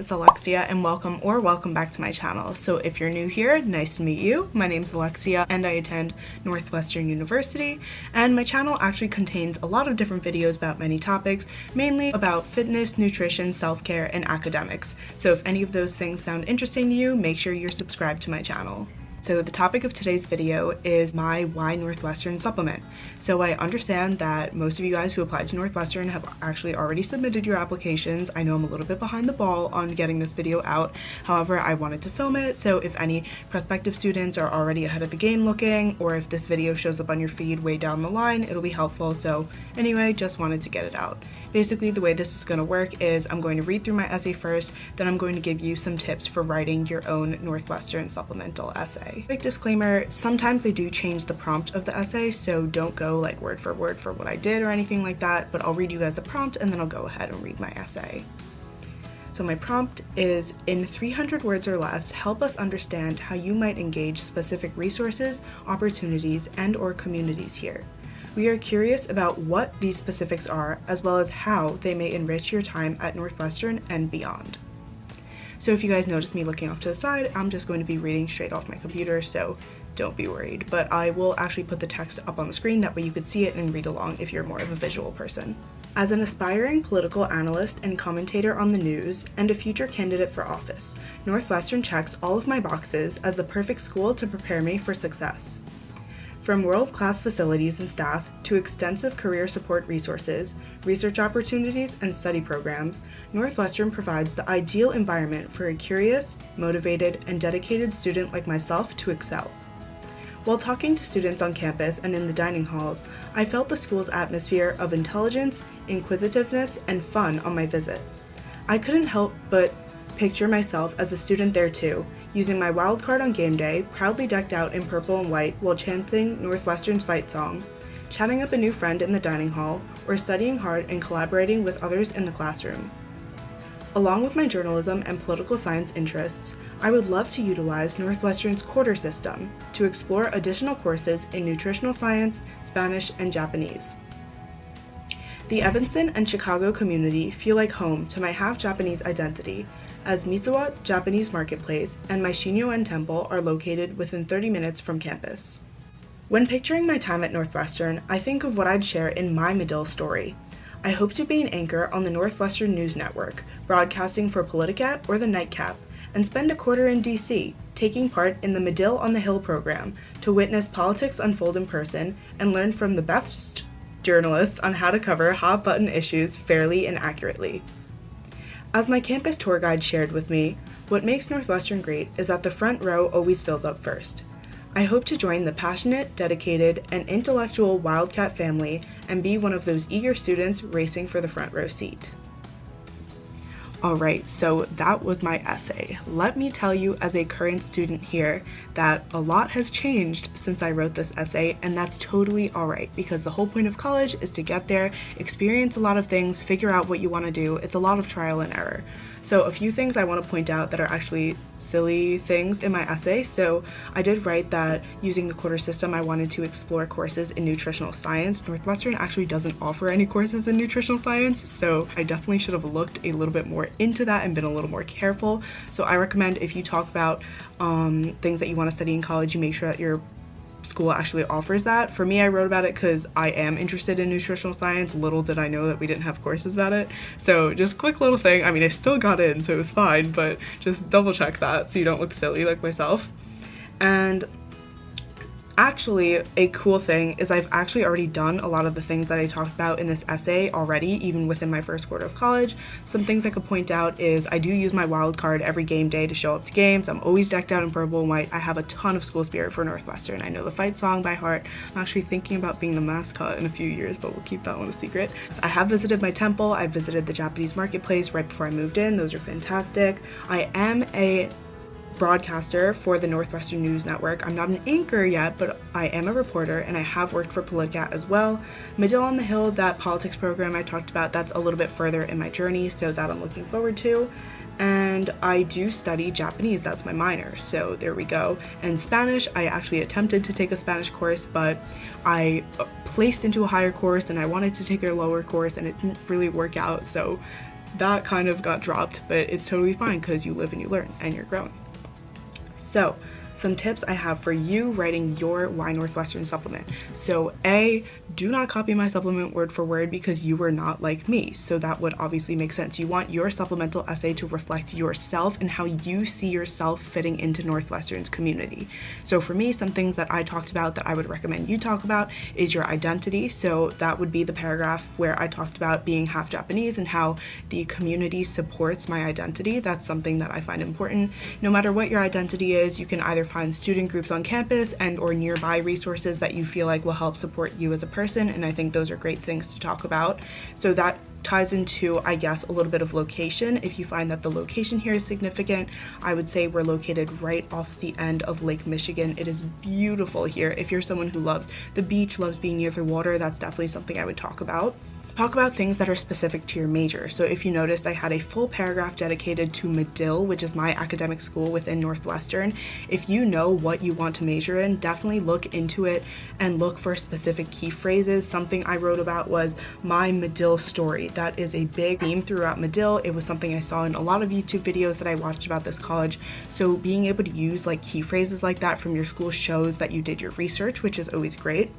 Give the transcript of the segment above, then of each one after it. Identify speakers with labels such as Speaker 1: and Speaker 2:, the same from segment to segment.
Speaker 1: it's Alexia and welcome back to my channel. So if you're new here, nice to meet you. My name's Alexia and I attend Northwestern University, and my channel actually contains a lot of different videos about many topics, mainly about fitness, nutrition, self-care, and academics. So if any of those things sound interesting to you, make sure you're subscribed to my channel. So the topic of today's video is my Why Northwestern supplement. So I understand that most of you guys who applied to Northwestern have actually already submitted your applications. I know I'm a little bit behind the ball on getting this video out. However, I wanted to film it, so if any prospective students are already ahead of the game looking, or if this video shows up on your feed way down the line, it'll be helpful. So anyway, just wanted to get it out. Basically, the way this is going to work is I'm going to read through my essay first, then I'm going to give you some tips for writing your own Northwestern supplemental essay. Quick disclaimer, sometimes they do change the prompt of the essay, so don't go like word for what I did or anything like that, but I'll read you guys a prompt and then I'll go ahead and read my essay. So my prompt is, in 300 words or less, help us understand how you might engage specific resources, opportunities, and/or communities here. We are curious about what these specifics are, as well as how they may enrich your time at Northwestern and beyond. So if you guys notice me looking off to the side, I'm just going to be reading straight off my computer, so don't be worried. But I will actually put the text up on the screen, that way you could see it and read along if you're more of a visual person. As an aspiring political analyst and commentator on the news, and a future candidate for office, Northwestern checks all of my boxes as the perfect school to prepare me for success. From world-class facilities and staff to extensive career support resources, research opportunities, and study programs, Northwestern provides the ideal environment for a curious, motivated, and dedicated student like myself to excel. While talking to students on campus and in the dining halls, I felt the school's atmosphere of intelligence, inquisitiveness, and fun on my visit. I couldn't help but picture myself as a student there too, using my wild card on game day, proudly decked out in purple and white while chanting Northwestern's fight song, chatting up a new friend in the dining hall, or studying hard and collaborating with others in the classroom. Along with my journalism and political science interests, I would love to utilize Northwestern's quarter system to explore additional courses in nutritional science, Spanish, and Japanese. The Evanston and Chicago community feel like home to my half-Japanese identity, as Mitsuwa Japanese Marketplace and my Shinyo-en Temple are located within 30 minutes from campus. When picturing my time at Northwestern, I think of what I'd share in my Medill story. I hope to be an anchor on the Northwestern News Network, broadcasting for Politicat or the Nightcap, and spend a quarter in DC, taking part in the Medill on the Hill program to witness politics unfold in person and learn from the best journalists on how to cover hot-button issues fairly and accurately. As my campus tour guide shared with me, what makes Northwestern great is that the front row always fills up first. I hope to join the passionate, dedicated, and intellectual Wildcat family and be one of those eager students racing for the front row seat. Alright, so that was my essay. Let me tell you, as a current student here, that a lot has changed since I wrote this essay, and that's totally alright, because the whole point of college is to get there, experience a lot of things, figure out what you want to do. It's a lot of trial and error. So a few things I want to point out that are actually silly things in my essay. So I did write that using the quarter system, I wanted to explore courses in nutritional science. Northwestern actually doesn't offer any courses in nutritional science, so I definitely should have looked a little bit more into that and been a little more careful. So I recommend, if you talk about things that you want to study in college, you make sure that your school actually offers that. For me, I wrote about it because I am interested in nutritional science. Little did I know that we didn't have courses about it. So just quick little thing. I mean, I still got in, so it was fine, but just double check that so you don't look silly like myself. And actually, a cool thing is I've actually already done a lot of the things that I talked about in this essay already, even within my first quarter of college. Some things I could point out is I do use my wild card every game day to show up to games. I'm always decked out in purple and white. I have a ton of school spirit for Northwestern. I know the fight song by heart. I'm actually thinking about being the mascot in a few years, but we'll keep that one a secret. So I have visited my temple. I visited the Japanese Marketplace right before I moved in. Those are fantastic. I am a broadcaster for the Northwestern News Network. I'm not an anchor yet, but I am a reporter, and I have worked for Politicat as well. Medill on the Hill, that politics program I talked about, that's a little bit further in my journey, so that I'm looking forward to. And I do study Japanese, that's my minor, so there we go. And Spanish, I actually attempted to take a Spanish course, but I placed into a higher course and I wanted to take a lower course and it didn't really work out, so that kind of got dropped, but it's totally fine because you live and you learn and you're growing. So some tips I have for you writing your Why Northwestern supplement. So A, do not copy my supplement word for word because you are not like me. So that would obviously make sense. You want your supplemental essay to reflect yourself and how you see yourself fitting into Northwestern's community. So for me, some things that I talked about that I would recommend you talk about is your identity. So that would be the paragraph where I talked about being half Japanese and how the community supports my identity. That's something that I find important. No matter what your identity is, you can either find student groups on campus and or nearby resources that you feel like will help support you as a person, and I think those are great things to talk about. So that ties into, I guess, a little bit of location. If you find that the location here is significant, I would say we're located right off the end of Lake Michigan. It is beautiful here. If you're someone who loves the beach, loves being near the water, that's definitely something I would talk about. Talk about things that are specific to your major. So if you noticed, I had a full paragraph dedicated to Medill, which is my academic school within Northwestern. If you know what you want to major in, definitely look into it and look for specific key phrases. Something I wrote about was my Medill story. That is a big theme throughout Medill. It was something I saw in a lot of YouTube videos that I watched about this college. So being able to use like key phrases like that from your school shows that you did your research, which is always great.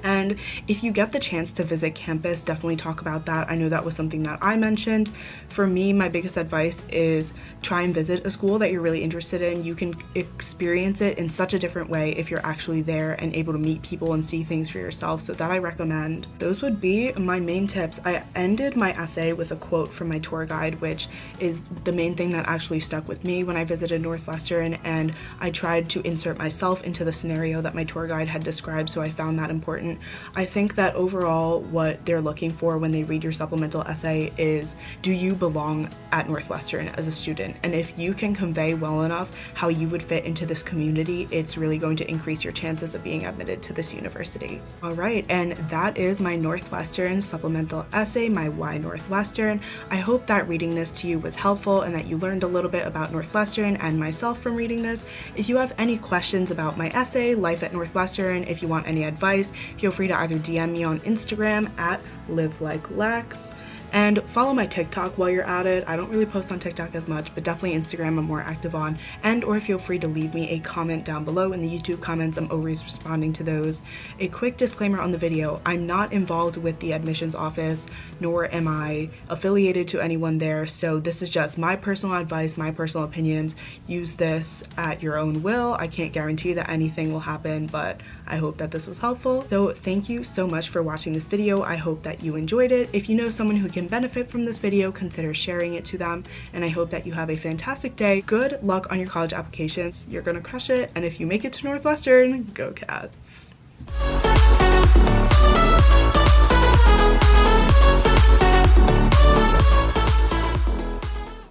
Speaker 1: And if you get the chance to visit campus, definitely talk about that. I know that was something that I mentioned. For me, my biggest advice is try and visit a school that you're really interested in. You can experience it in such a different way if you're actually there and able to meet people and see things for yourself. So that I recommend. Those would be my main tips. I ended my essay with a quote from my tour guide, which is the main thing that actually stuck with me when I visited Northwestern, and I tried to insert myself into the scenario that my tour guide had described, so I found that important. I think that overall what they're looking for when they read your supplemental essay is, do you belong at Northwestern as a student? And if you can convey well enough how you would fit into this community, it's really going to increase your chances of being admitted to this university. All right, and that is my Northwestern supplemental essay, my Why Northwestern. I hope that reading this to you was helpful and that you learned a little bit about Northwestern and myself from reading this. If you have any questions about my essay, life at Northwestern, if you want any advice, feel free to either DM me on Instagram at livelikeLex, and follow my TikTok while you're at it. I don't really post on TikTok as much, but definitely Instagram I'm more active on. And or feel free to leave me a comment down below in the YouTube comments. I'm always responding to those. A quick disclaimer on the video, I'm not involved with the admissions office, nor am I affiliated to anyone there. So this is just my personal advice, my personal opinions. Use this at your own will. I can't guarantee that anything will happen, but I hope that this was helpful. So thank you so much for watching this video. I hope that you enjoyed it. If you know someone who can benefit from this video, consider sharing it to them. And I hope that you have a fantastic day. Good luck on your college applications. You're gonna crush it. And if you make it to Northwestern, go Cats.